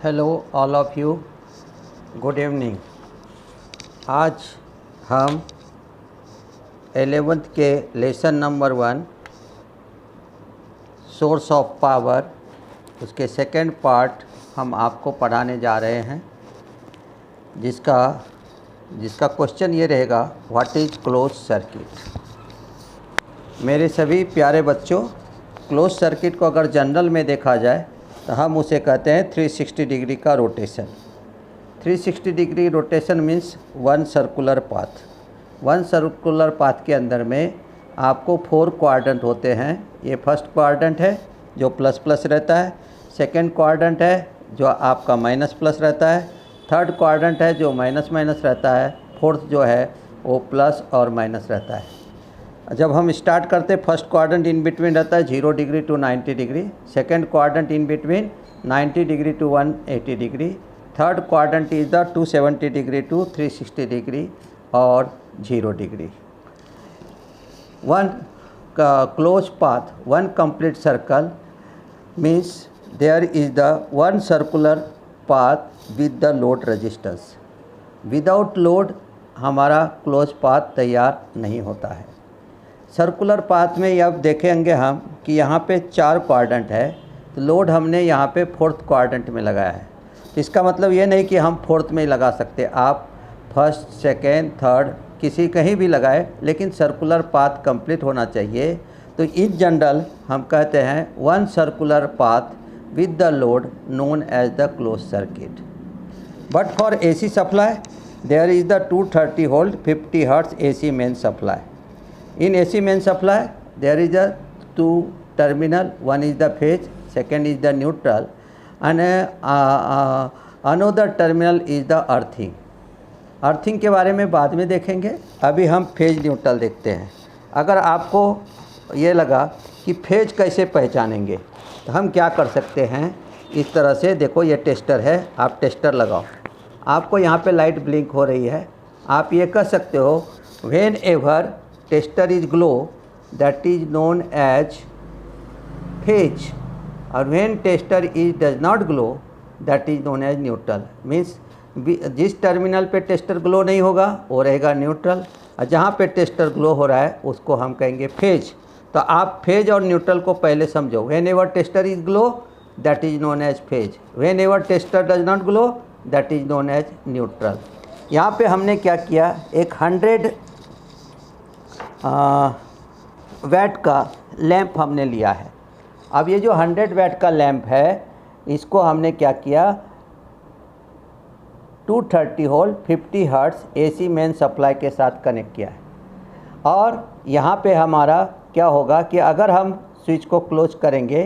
Hello all of you, good evening. आज हम 11th के lesson number 1 source of power उसके सेकंड पार्ट हम आपको पढ़ाने जा रहे हैं, जिसका क्वेश्चन ये रहेगा, व्हाट इज़ क्लोज सर्किट। मेरे सभी प्यारे बच्चों, क्लोज सर्किट को अगर जनरल में देखा जाए तो हम उसे कहते हैं 360 डिग्री का rotation. 360 degree rotation means one circular path. One circular path के अंदर में आपको 4 क्वाड्रेंट होते हैं। ये फर्स्ट क्वाड्रेंट है जो प्लस प्लस रहता है, सेकंड क्वाड्रेंट है जो आपका माइनस प्लस रहता है, थर्ड क्वाड्रेंट है जो माइनस माइनस रहता है, फोर्थ जो है वो प्लस और माइनस रहता है। जब हम स्टार्ट करते, फर्स्ट क्वाड्रेंट इन बिटवीन रहता है 0 degree to 90 degree, second quadrant in between 90 degree to 180 degree, third quadrant is the 270 degree to 360 degree और 0 degree. One close path, one complete circle means there is the one circular path with the load resistance. Without load हमारा close path तैयार नहीं होता है। Circular path में अब देखेंगे हम कि यहाँ पे 4 क्वाड्रेंट है, तो लोड हमने यहाँ पे 4th क्वाड्रेंट में लगाया है। तो इसका मतलब ये नहीं कि हम 4th में ही लगा सकते, आप फर्स्ट, सेकेंड, थर्ड किसी कहीं भी लगाए, लेकिन सर्कुलर पाथ कंप्लीट होना चाहिए। तो इन जनरल हम कहते हैं one circular path with the load known as the close circuit. But for AC supply there is the 230 volt 50 hertz AC main supply. In AC main supply there is a 2 terminal, one is the phase, second is the neutral, and another terminal is the earthing। Earthing के बारे में बाद में देखेंगे, अभी हम phase neutral देखते हैं। अगर आपको ये लगा कि फेज कैसे पहचानेंगे तो हम क्या कर सकते हैं, इस तरह से देखो, ये टेस्टर है, आप टेस्टर लगाओ, आपको यहाँ पे लाइट ब्लिंक हो रही है। आप ये कह सकते हो when ever tester is glow that is known as phase, और when tester is does not glow that is known as neutral। Means जिस टर्मिनल पे टेस्टर ग्लो नहीं होगा वो रहेगा न्यूट्रल, और जहाँ पे टेस्टर ग्लो हो रहा है उसको हम कहेंगे फेज। तो आप फेज और न्यूट्रल को पहले समझो। Whenever tester is glow that is known as phase, whenever tester does not glow that is known as neutral. यहाँ पे हमने क्या किया, एक 100 वैट का लैंप हमने लिया है। अब ये जो 100 वैट का लैंप है, इसको हमने क्या किया, 230 volt 50 hertz AC main supply के साथ कनेक्ट किया है। और यहाँ पे हमारा क्या होगा कि अगर हम स्विच को क्लोज करेंगे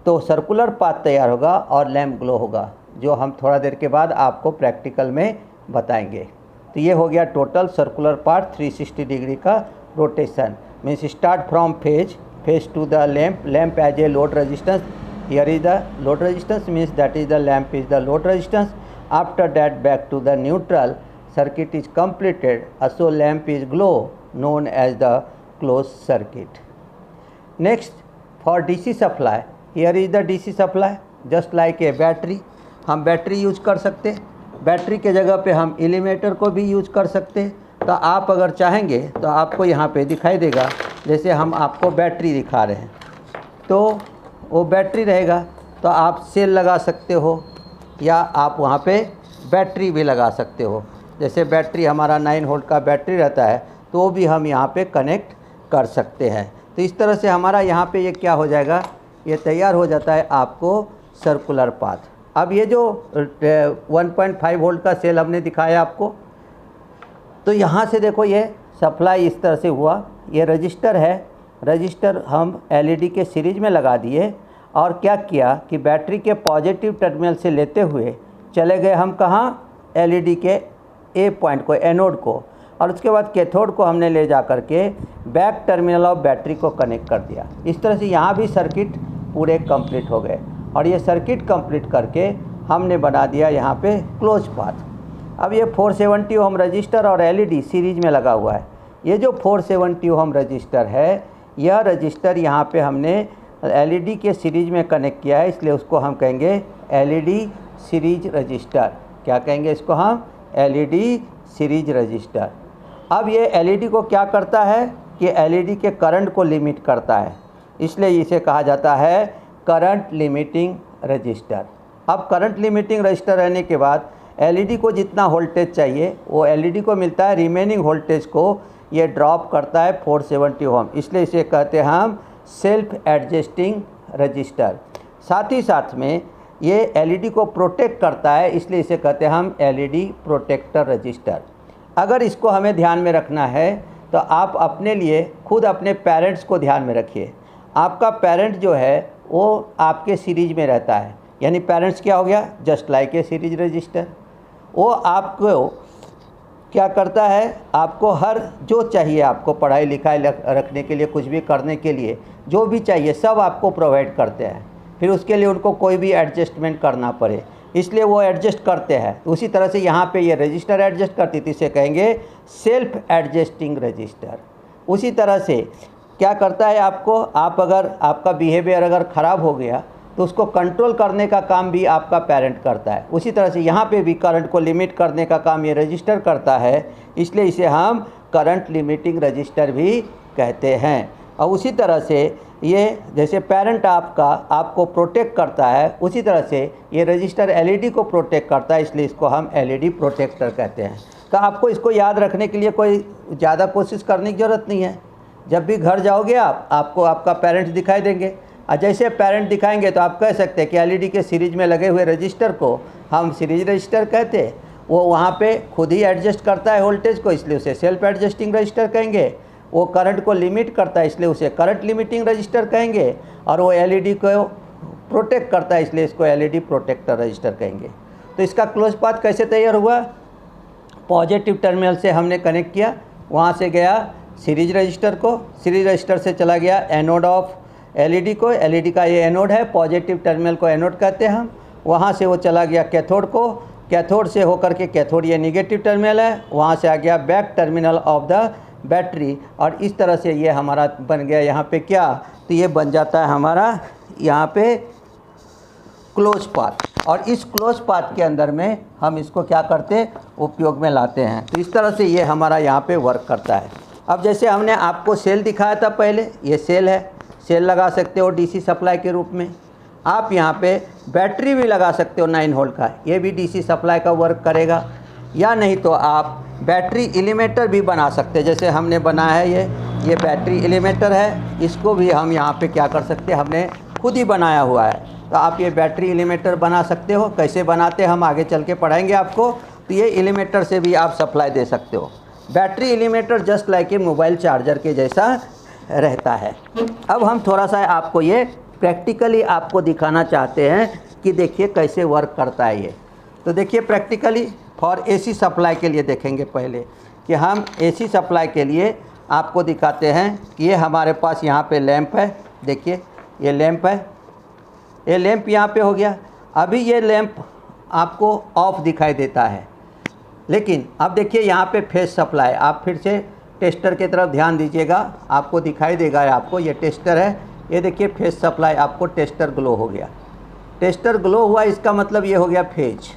तो सर्कुलर पाथ तैयार होगा और लैंप ग्लो होगा, जो हम थोड़ा देर के बाद आपको प्रैक्टिकल में बताएंगे। तो ये हो गया टोटल सर्कुलर पाथ 360 डिग्री का rotation। means start from phase to the lamp as a load resistance। Here is the load resistance, means that is the lamp is the load resistance। After that back to the neutral, circuit is completed, so lamp is glow, known as the closed circuit। Next for DC supply, here is the DC supply just like a battery। हम battery use कर सकते, battery के जगह पे हम एलिमेटर को भी use कर सकते। तो आप अगर चाहेंगे तो आपको यहाँ पे दिखाई देगा, जैसे हम आपको बैटरी दिखा रहे हैं, तो वो बैटरी रहेगा, तो आप सेल लगा सकते हो या आप वहाँ पे बैटरी भी लगा सकते हो। जैसे बैटरी हमारा 9 वोल्ट का बैटरी रहता है, तो वो भी हम यहाँ पे कनेक्ट कर सकते हैं। तो इस तरह से हमारा यहाँ पे ये क्या हो जाएगा, ये तैयार हो जाता है आपको सर्कुलर पाथ। अब ये जो 1.5 वोल्ट का सेल हमने दिखाया आपको, तो यहाँ से देखो ये सप्लाई इस तरह से हुआ, ये रजिस्टर है, रजिस्टर हम LED के सीरीज में लगा दिए, और क्या किया कि बैटरी के पॉजिटिव टर्मिनल से लेते हुए चले गए हम कहाँ, LED के A पॉइंट को, एनोड को, और उसके बाद कैथोड को हमने ले जा कर के बैक टर्मिनल ऑफ बैटरी को कनेक्ट कर दिया। इस तरह से यहाँ भी सर्किट पूरे कंप्लीट हो गए, और ये सर्किट कंप्लीट करके हमने बना दिया यहाँ पे क्लोज पाथ। अब ये 470 ओम रजिस्टर और LED सीरीज में लगा हुआ है। ये जो 470 ओम रजिस्टर है, यह रजिस्टर यहाँ पे हमने LED के सीरीज में कनेक्ट किया है, इसलिए उसको हम कहेंगे LED सीरीज रजिस्टर। क्या कहेंगे इसको हम? LED series register. अब ये एलईडी को क्या करता है कि एलईडी के करंट को लिमिट करता है, इसलिए इसे कहा जाता है करंट लिमिटिंग रजिस्टर। अब करंट लिमिटिंग रजिस्टर रहने के बाद एलईडी को जितना वोल्टेज चाहिए वो एलईडी को मिलता है, रिमेनिंग वोल्टेज को ये ड्रॉप करता है 470 ओम, इसलिए इसे कहते हैं हम सेल्फ एडजस्टिंग रजिस्टर। साथ ही साथ में ये एलईडी को प्रोटेक्ट करता है, इसलिए इसे कहते हैं हम एलईडी प्रोटेक्टर रजिस्टर। अगर इसको हमें ध्यान में रखना है तो आप अपने लिए खुद अपने पेरेंट्स को ध्यान में रखिए। आपका पेरेंट जो है वो आपके सीरीज में रहता है, यानी पेरेंट्स क्या हो गया? Just like a series register. वो आपको क्या करता है? आपको हर जो चाहिए, आपको पढ़ाई लिखाई रखने के लिए, कुछ भी करने के लिए जो भी चाहिए सब आपको प्रोवाइड करते हैं, फिर उसके लिए उनको कोई भी एडजस्टमेंट करना पड़े इसलिए वो एडजस्ट करते हैं। उसी तरह से यहाँ पे ये रजिस्टर एडजस्ट करती थी, इसे कहेंगे सेल्फ एडजस्टिंग रजिस्टर। उसी तरह से क्या करता है आपको, आप अगर आपका बिहेवियर अगर ख़राब हो गया तो उसको कंट्रोल करने का काम भी आपका पेरेंट करता है। उसी तरह से यहाँ पे भी करंट को लिमिट करने का काम ये रजिस्टर करता है, इसलिए इसे हम करंट लिमिटिंग रजिस्टर भी कहते हैं। और उसी तरह से ये जैसे पेरेंट आपको प्रोटेक्ट करता है, उसी तरह से ये रजिस्टर एलईडी को प्रोटेक्ट करता है, इसलिए इसको हम एलईडी प्रोटेक्टर कहते हैं। तो आपको इसको याद रखने के लिए कोई ज़्यादा कोशिश करने की ज़रूरत नहीं है। जब भी घर जाओगे आपको आपका पेरेंट्स दिखाई देंगे, और जैसे पेरेंट दिखाएंगे तो आप कह सकते हैं कि एलईडी के सीरीज में लगे हुए रजिस्टर को हम सीरीज रजिस्टर कहते हैं। वो वहाँ पे खुद ही एडजस्ट करता है वोल्टेज को, इसलिए उसे सेल्फ एडजस्टिंग रजिस्टर कहेंगे। वो करंट को लिमिट करता है, इसलिए उसे करंट लिमिटिंग रजिस्टर कहेंगे। और वो एलईडी को प्रोटेक्ट करता है, इसलिए इसको एलईडी प्रोटेक्टर रजिस्टर कहेंगे। तो इसका क्लोज पाथ कैसे तैयार हुआ? पॉजिटिव टर्मिनल से हमने कनेक्ट किया, वहाँ से गया सीरीज रजिस्टर को, सीरीज रजिस्टर से चला गया एनोड ऑफ एलईडी को, एलईडी का ये एनोड है, पॉजिटिव टर्मिनल को एनोड कहते हैं हम। वहाँ से वो चला गया कैथोड को, कैथोड से होकर के कैथोड ये निगेटिव टर्मिनल है, वहाँ से आ गया back terminal of the battery. और इस तरह से ये हमारा बन गया यहाँ पे क्या, तो ये बन जाता है हमारा यहाँ पे क्लोज पाथ। और इस क्लोज पाथ के अंदर में हम इसको क्या करते, उपयोग में लाते हैं। तो इस तरह से ये हमारा यहाँ पे वर्क करता है। अब जैसे हमने आपको सेल दिखाया था पहले, ये सेल है, सेल लगा सकते हो डीसी सप्लाई के रूप में। आप यहाँ पे बैटरी भी लगा सकते हो 9 वोल्ट का, ये भी डीसी सप्लाई का वर्क करेगा। या नहीं तो आप बैटरी एलिमेंटर भी बना सकते हैं, जैसे हमने बनाया है ये बैटरी एलिमेंटर है, इसको भी हम यहाँ पे क्या कर सकते हैं, हमने खुद ही बनाया हुआ है। तो आप ये बैटरी एलिमेंटर बना सकते हो। कैसे बनाते हैं हम आगे चल के पढ़ाएंगे आपको। तो ये एलिमेंटर से भी आप सप्लाई दे सकते हो। Battery Elementor just like a mobile charger के जैसा रहता है। अब हम थोड़ा सा आपको ये प्रैक्टिकली आपको दिखाना चाहते हैं कि देखिए कैसे वर्क करता है ये। तो देखिए प्रैक्टिकली फॉर एसी सप्लाई के लिए देखेंगे पहले कि हम एसी सप्लाई के लिए आपको दिखाते हैं कि ये हमारे पास यहाँ पे लैंप है। देखिए ये लैंप है, ये लैंप यहाँ पे हो गया। अभी ये लैंप आपको ऑफ दिखाई देता है, लेकिन अब देखिए यहाँ पे फेज सप्लाई। आप फिर से टेस्टर की तरफ ध्यान दीजिएगा, आपको दिखाई देगा, आपको ये टेस्टर है, ये देखिए फेज सप्लाई, आपको टेस्टर ग्लो हो गया। टेस्टर ग्लो हुआ इसका मतलब ये हो गया फेज।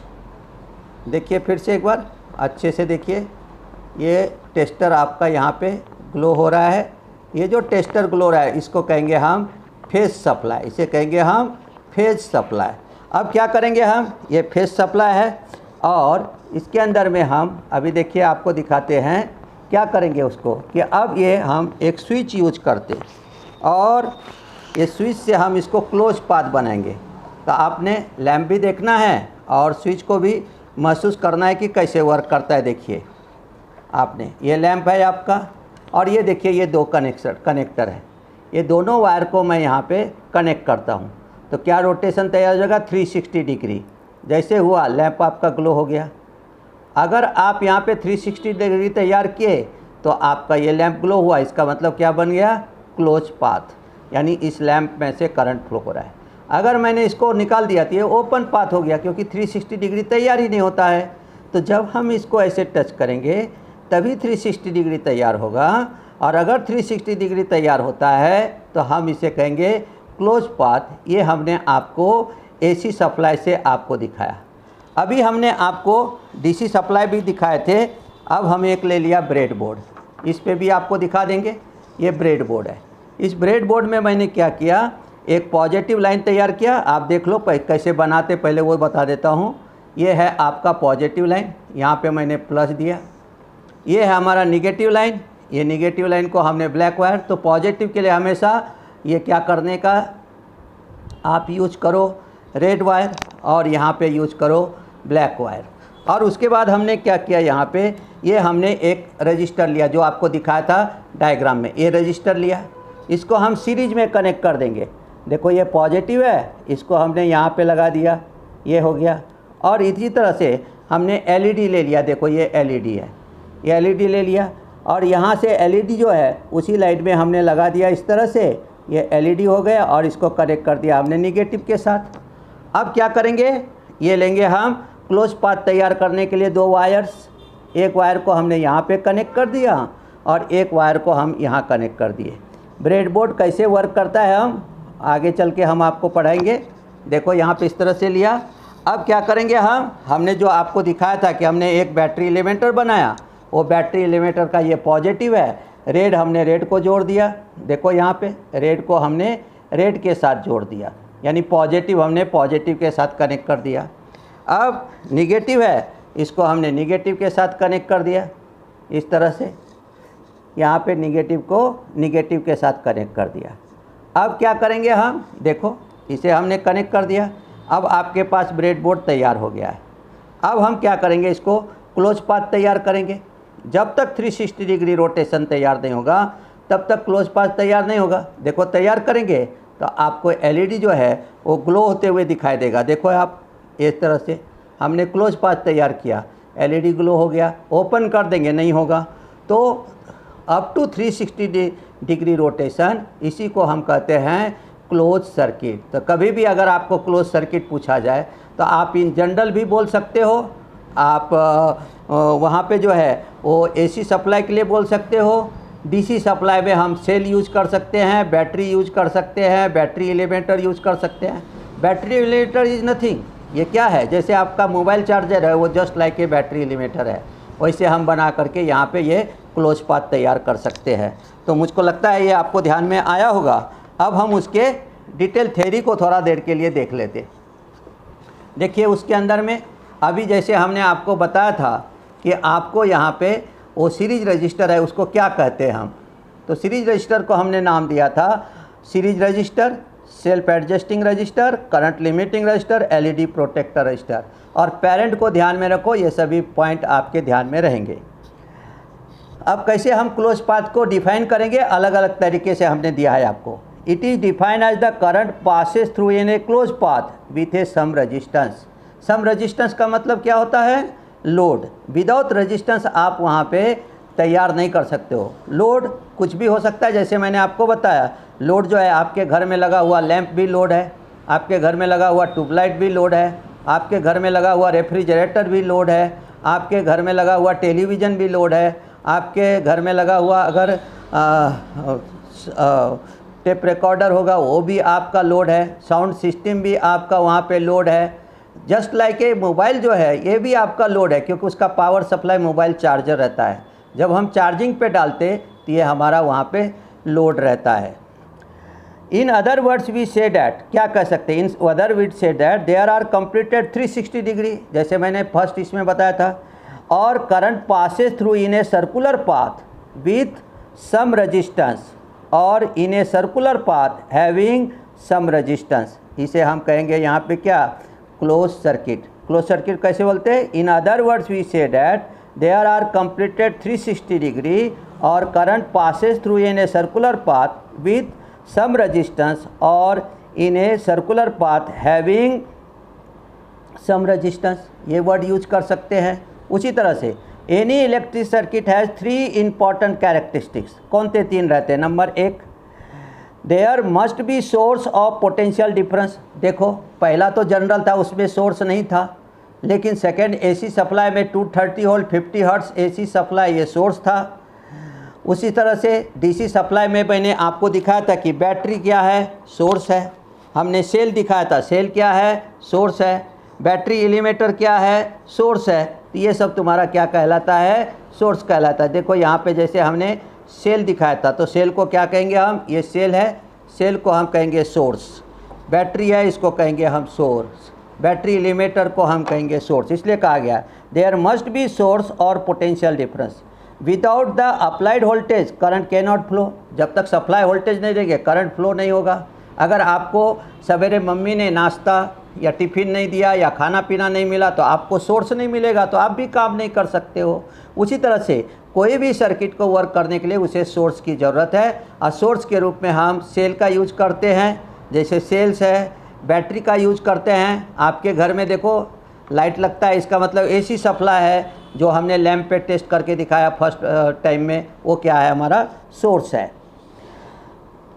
देखिए फिर से एक बार अच्छे से देखिए, ये टेस्टर आपका यहाँ पे ग्लो हो रहा है। ये जो टेस्टर ग्लो रहा है इसको कहेंगे हम फेज सप्लाई, इसे कहेंगे हम फेज सप्लाई। अब क्या करेंगे हम, ये फेज सप्लाई है और इसके अंदर में हम अभी देखिए आपको दिखाते हैं क्या करेंगे उसको, कि अब ये हम एक स्विच यूज करते और ये स्विच से हम इसको क्लोज पाथ बनाएंगे। तो आपने लैंप भी देखना है और स्विच को भी महसूस करना है कि कैसे वर्क करता है। देखिए आपने, ये लैंप है आपका और ये देखिए ये दो कनेक्टर है। ये दोनों वायर को मैं यहाँ पे कनेक्ट करता हूँ तो क्या रोटेशन तैयार हो जाएगा, 360 डिग्री। जैसे हुआ लैंप आपका ग्लो हो गया। अगर आप यहाँ पे 360 डिग्री तैयार किए तो आपका ये लैंप ग्लो हुआ, इसका मतलब क्या बन गया, क्लोज पाथ, यानी इस लैंप में से करंट फ्लो हो रहा है। अगर मैंने इसको निकाल दिया तो ये ओपन पाथ हो गया, क्योंकि 360 डिग्री तैयार ही नहीं होता है। तो जब हम इसको ऐसे टच करेंगे तभी 360 डिग्री तैयार होगा, और अगर 360 डिग्री तैयार होता है तो हम इसे कहेंगे क्लोज पाथ। ये हमने आपको एसी सप्लाई से आपको दिखाया। अभी हमने आपको डीसी सप्लाई भी दिखाए थे, अब हम एक ले लिया ब्रेड बोर्ड, इस पे भी आपको दिखा देंगे। ये ब्रेड बोर्ड है। इस ब्रेड बोर्ड में मैंने क्या किया, एक पॉजिटिव लाइन तैयार किया। आप देख लो कैसे बनाते, पहले वो बता देता हूँ। ये है आपका पॉजिटिव लाइन, यहाँ पे मैंने प्लस दिया। ये है हमारा निगेटिव लाइन, ये निगेटिव लाइन को हमने ब्लैक वायर। तो पॉजिटिव के लिए हमेशा ये क्या करने का, आप यूज करो रेड वायर और यहाँ पे यूज करो ब्लैक वायर। और उसके बाद हमने क्या किया, यहाँ पे ये हमने एक रजिस्टर लिया जो आपको दिखाया था डायग्राम में। ये रजिस्टर लिया, इसको हम सीरीज में कनेक्ट कर देंगे। देखो ये पॉजिटिव है, इसको हमने यहाँ पे लगा दिया, ये हो गया। और इसी तरह से हमने एलईडी ले लिया, देखो ये एलईडी है, ये एलईडी ले लिया और यहाँ से एलईडी जो है उसी लाइट में हमने लगा दिया इस तरह से। ये एलईडी हो गया और इसको कनेक्ट कर दिया हमने निगेटिव के साथ। अब क्या करेंगे, ये लेंगे हम क्लोज पाथ तैयार करने के लिए 2 वायर्स। एक वायर को हमने यहाँ पे कनेक्ट कर दिया और एक वायर को हम यहाँ कनेक्ट कर दिए। ब्रेडबोर्ड कैसे वर्क करता है हम आगे चल के हम आपको पढ़ाएंगे। देखो यहाँ पे इस तरह से लिया। अब क्या करेंगे हमने जो आपको दिखाया था कि हमने एक बैटरी एलिमेंटर बनाया, वो बैटरी एलिमेंटर का ये पॉजिटिव है, रेड हमने रेड को जोड़ दिया। देखो यहाँ पे रेड को हमने रेड के साथ जोड़ दिया, यानी पॉजिटिव हमने पॉजिटिव के साथ कनेक्ट कर दिया। अब निगेटिव है, इसको हमने निगेटिव के साथ कनेक्ट कर दिया इस तरह से। यहाँ पे निगेटिव को निगेटिव के साथ कनेक्ट कर दिया। अब क्या करेंगे हम, देखो इसे हमने कनेक्ट कर दिया। अब आपके पास ब्रेडबोर्ड तैयार हो गया है। अब हम क्या करेंगे, इसको क्लोज पाथ तैयार करेंगे। जब तक 360 डिग्री रोटेशन तैयार नहीं होगा तब तक क्लोज पाथ तैयार नहीं होगा। देखो तैयार करेंगे तो आपको एलईडी जो है वो ग्लो होते हुए दिखाई देगा। देखो आप इस तरह से हमने क्लोज पाथ तैयार किया, एलईडी ग्लो हो गया। ओपन कर देंगे नहीं होगा। तो अप टू 360 डिग्री रोटेशन, इसी को हम कहते हैं क्लोज सर्किट। तो कभी भी अगर आपको क्लोज सर्किट पूछा जाए तो आप इन जनरल भी बोल सकते हो, आप वहाँ पे जो है वो एसी सप्लाई के लिए बोल सकते हो। डीसी सप्लाई में हम सेल यूज कर सकते हैं, बैटरी यूज कर सकते हैं, बैटरी एलिमेंटर यूज कर सकते हैं। बैटरी एलिमेंटर इज़ नथिंग, ये क्या है, जैसे आपका मोबाइल चार्जर है वो just like a battery Elementor है, वैसे हम बना करके यहाँ पे ये क्लोज पाथ तैयार कर सकते हैं। तो मुझको लगता है ये आपको ध्यान में आया होगा। अब हम उसके डिटेल थ्योरी को थोड़ा देर के लिए देख लेते। देखिए उसके अंदर में अभी जैसे हमने आपको बताया था कि आपको यहाँ पे वो सीरीज रजिस्टर है, उसको क्या कहते हैं हम, तो सीरीज रजिस्टर को हमने नाम दिया था series resistor, self adjusting resistor, current limiting resistor, LED protector resistor. और पेरेंट को ध्यान में रखो, ये सभी पॉइंट आपके ध्यान में रहेंगे। अब कैसे हम क्लोज पाथ को डिफाइन करेंगे, अलग अलग तरीके से हमने दिया है आपको। It is defined as the current passes through in a close path with a some resistance. Some resistance का मतलब क्या होता है, लोड। विदाउट रेजिस्टेंस आप वहाँ पे तैयार नहीं कर सकते हो। लोड कुछ भी हो सकता है, जैसे मैंने आपको बताया लोड जो है आपके घर में लगा हुआ लैंप भी लोड है, आपके घर में लगा हुआ ट्यूबलाइट भी लोड है, आपके घर में लगा हुआ रेफ्रिजरेटर भी लोड है, आपके घर में लगा हुआ टेलीविज़न भी लोड है, आपके घर में लगा हुआ अगर टेप रिकॉर्डर होगा वो भी आपका लोड है, साउंड सिस्टम भी आपका वहाँ पे लोड है। जस्ट लाइक ए मोबाइल जो है ये भी आपका लोड है, क्योंकि उसका पावर सप्लाई मोबाइल चार्जर रहता है। जब हम चार्जिंग पे डालते तो ये हमारा वहाँ पे लोड रहता है। In other words we say that, क्या कह सकते हैं, in other words say that there are completed 360 degree, जैसे मैंने फर्स्ट इसमें बताया था। और current passes through in a circular path with some resistance, और in a circular path having some resistance, इसे हम कहेंगे यहाँ पे क्या, क्लोज सर्किट। क्लोज सर्किट कैसे बोलते हैं, in other words we say that there are completed 360 degree और current passes through in a circular path with some resistance और in a circular path having some resistance, ये word use कर सकते हैं। उसी तरह से any electric circuit has 3 important characteristics, कौन से 3 रहते हैं। Number 1, there must be source of potential difference. देखो पहला तो जनरल था, उसमें सोर्स नहीं था, लेकिन सेकेंड एसी सप्लाई में 230 वोल्ट 50 हर्ट्ज एसी सप्लाई ये सोर्स था। उसी तरह से डीसी सप्लाई में मैंने आपको दिखाया था कि बैटरी क्या है, सोर्स है। हमने सेल दिखाया था, सेल क्या है, सोर्स है। बैटरी एलिमेटर क्या है, सोर्स है। तो ये सब तुम्हारा क्या कहलाता है, सोर्स कहलाता है। देखो यहाँ पे जैसे हमने सेल दिखाया था, तो सेल को क्या कहेंगे हम, ये सेल है, सेल को हम कहेंगे सोर्स। बैटरी है, इसको कहेंगे हम सोर्स। बैटरी एलिमेटर को हम कहेंगे सोर्स। इसलिए कहा गया देयर मस्ट बी सोर्स और potential difference. Without the applied voltage current can not flow. जब तक सप्लाई वोल्टेज नहीं देंगे करंट फ्लो नहीं होगा। अगर आपको सवेरे मम्मी ने नाश्ता या टिफ़िन नहीं दिया या खाना पीना नहीं मिला तो आपको सोर्स नहीं मिलेगा, तो आप भी काम नहीं कर सकते हो। उसी तरह से कोई भी सर्किट को वर्क करने के लिए उसे सोर्स की ज़रूरत है, और सोर्स के रूप में हम सेल का यूज करते हैं, जैसे सेल्स है। बैटरी का यूज करते हैं। आपके घर में देखो लाइट लगता है, इसका मतलब एसी सप्लाई है, जो हमने लैंप पे टेस्ट करके दिखाया फर्स्ट टाइम में, वो क्या है, हमारा सोर्स है।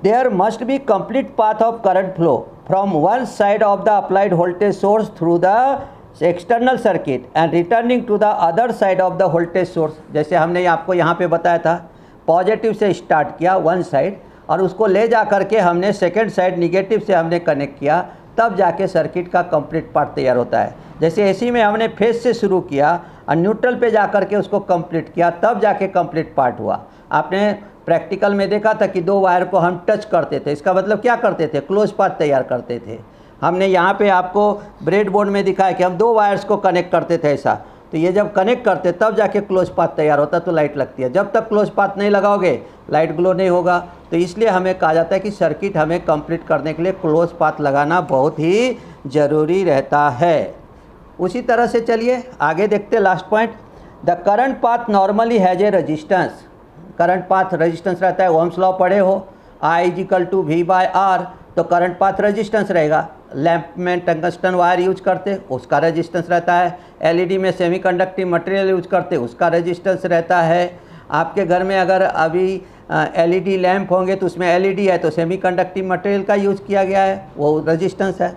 There must be complete path of current flow from one side of the applied voltage source through the external circuit and returning to the other side of the voltage source। जैसे हमने आपको यहाँ पे बताया था, positive से start किया one side, और उसको ले जा करके हमने सेकेंड साइड निगेटिव से हमने कनेक्ट किया, तब जाके सर्किट का कंप्लीट पार्ट तैयार होता है। जैसे एसी में हमने फेज से शुरू किया और न्यूट्रल पे जा करके उसको कंप्लीट किया, तब जाके कंप्लीट पार्ट हुआ। आपने प्रैक्टिकल में देखा था कि दो वायर को हम टच करते थे, इसका मतलब क्या करते थे, क्लोज पाथ तैयार करते थे। हमने यहाँ पे आपको ब्रेड बोर्ड में दिखाया कि हम दो वायर्स को कनेक्ट करते थे ऐसा, तो ये जब कनेक्ट करते तब जाके क्लोज पाथ तैयार होता, तो लाइट लगती है। जब तक क्लोज पाथ नहीं लगाओगे लाइट ग्लो नहीं होगा। तो इसलिए हमें कहा जाता है कि सर्किट हमें कंप्लीट करने के लिए क्लोज पाथ लगाना बहुत ही ज़रूरी रहता है। उसी तरह से चलिए आगे देखते, last point, the current path normally has a resistance. Current path resistance रहता है, ओम्स लॉ पढ़े हो, I = V/R, तो करंट पाथ रेजिस्टेंस रहेगा। लैंप में टंगस्टन वायर यूज करते, उसका रेजिस्टेंस रहता है। एलईडी में सेमीकंडक्टिव मटेरियल यूज करते, उसका रेजिस्टेंस रहता है। आपके घर में अगर अभी एलईडी लैंप होंगे तो उसमें एलईडी है, तो सेमीकंडक्टिव मटेरियल का यूज किया गया है, वो रेजिस्टेंस है।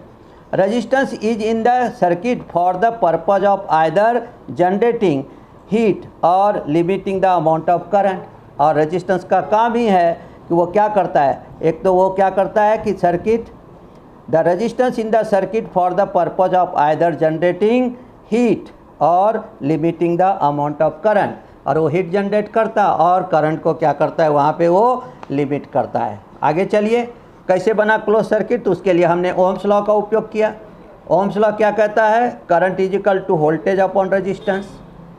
Resistance is in the circuit for the purpose of either generating heat और limiting the amount of current. और रेजिस्टेंस का काम ही है कि वो क्या करता है, एक तो वो क्या करता है कि circuit, the resistance in the circuit for the purpose of either generating heat और limiting the amount of current. और वो हीट जनरेट करता और करंट को क्या करता है, वहाँ पे वो लिमिट करता है। आगे चलिए, कैसे बना क्लोज सर्किट, तो उसके लिए हमने ओम्स लॉ का उपयोग किया। ओम्स लॉ क्या कहता है, करंट = वोल्टेज अपॉन रेजिस्टेंस।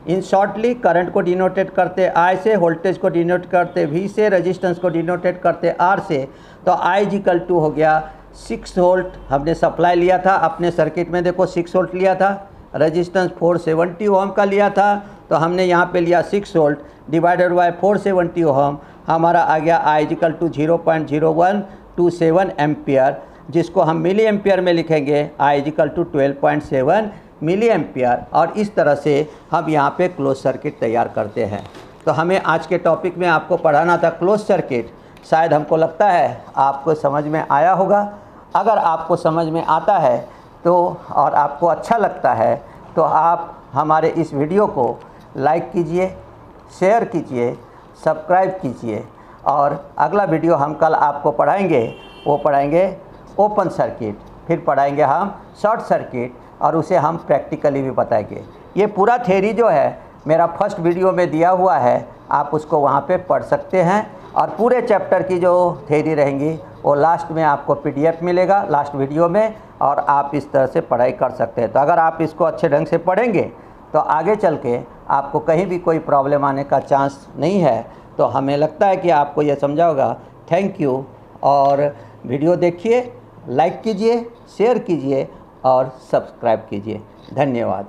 इन शॉर्टली करंट को डिनोटेट करते I से, वोल्टेज को डिनोट करते V से, रेजिस्टेंस को डिनोटेट करते R से। तो I = हो गया 6 वोल्ट। हमने सप्लाई लिया था अपने सर्किट में, देखो 6 वोल्ट लिया था, रेजिस्टेंस 470 ओम का लिया था, तो हमने यहाँ पे लिया 6 वोल्ट डिवाइडेड बाय 470 ओम, हमारा आ गया I = 0.0127 एम्पियर, जिसको हम मिली एम्पियर में लिखेंगे, I = 12.7 मिली एम्पियर। और इस तरह से हम यहाँ पे क्लोज सर्किट तैयार करते हैं। तो हमें आज के टॉपिक में आपको पढ़ाना था क्लोज सर्किट। शायद हमको लगता है आपको समझ में आया होगा। अगर आपको समझ में आता है तो और आपको अच्छा लगता है तो आप हमारे इस वीडियो को लाइक कीजिए, शेयर कीजिए, सब्सक्राइब कीजिए। और अगला वीडियो हम कल आपको पढ़ाएंगे, वो पढ़ाएंगे ओपन सर्किट, फिर पढ़ाएंगे हम शॉर्ट सर्किट, और उसे हम प्रैक्टिकली भी बताएंगे। ये पूरा थ्योरी जो है मेरा फर्स्ट वीडियो में दिया हुआ है, आप उसको वहाँ पे पढ़ सकते हैं। और पूरे चैप्टर की जो थ्योरी रहेंगी वो लास्ट में आपको PDF मिलेगा लास्ट वीडियो में, और आप इस तरह से पढ़ाई कर सकते हैं। तो अगर आप इसको अच्छे ढंग से पढ़ेंगे तो आगे चल के आपको कहीं भी कोई प्रॉब्लम आने का चांस नहीं है। तो हमें लगता है कि आपको ये समझा होगा। Thank you. और वीडियो देखिए, लाइक कीजिए, शेयर कीजिए और सब्सक्राइब कीजिए। धन्यवाद।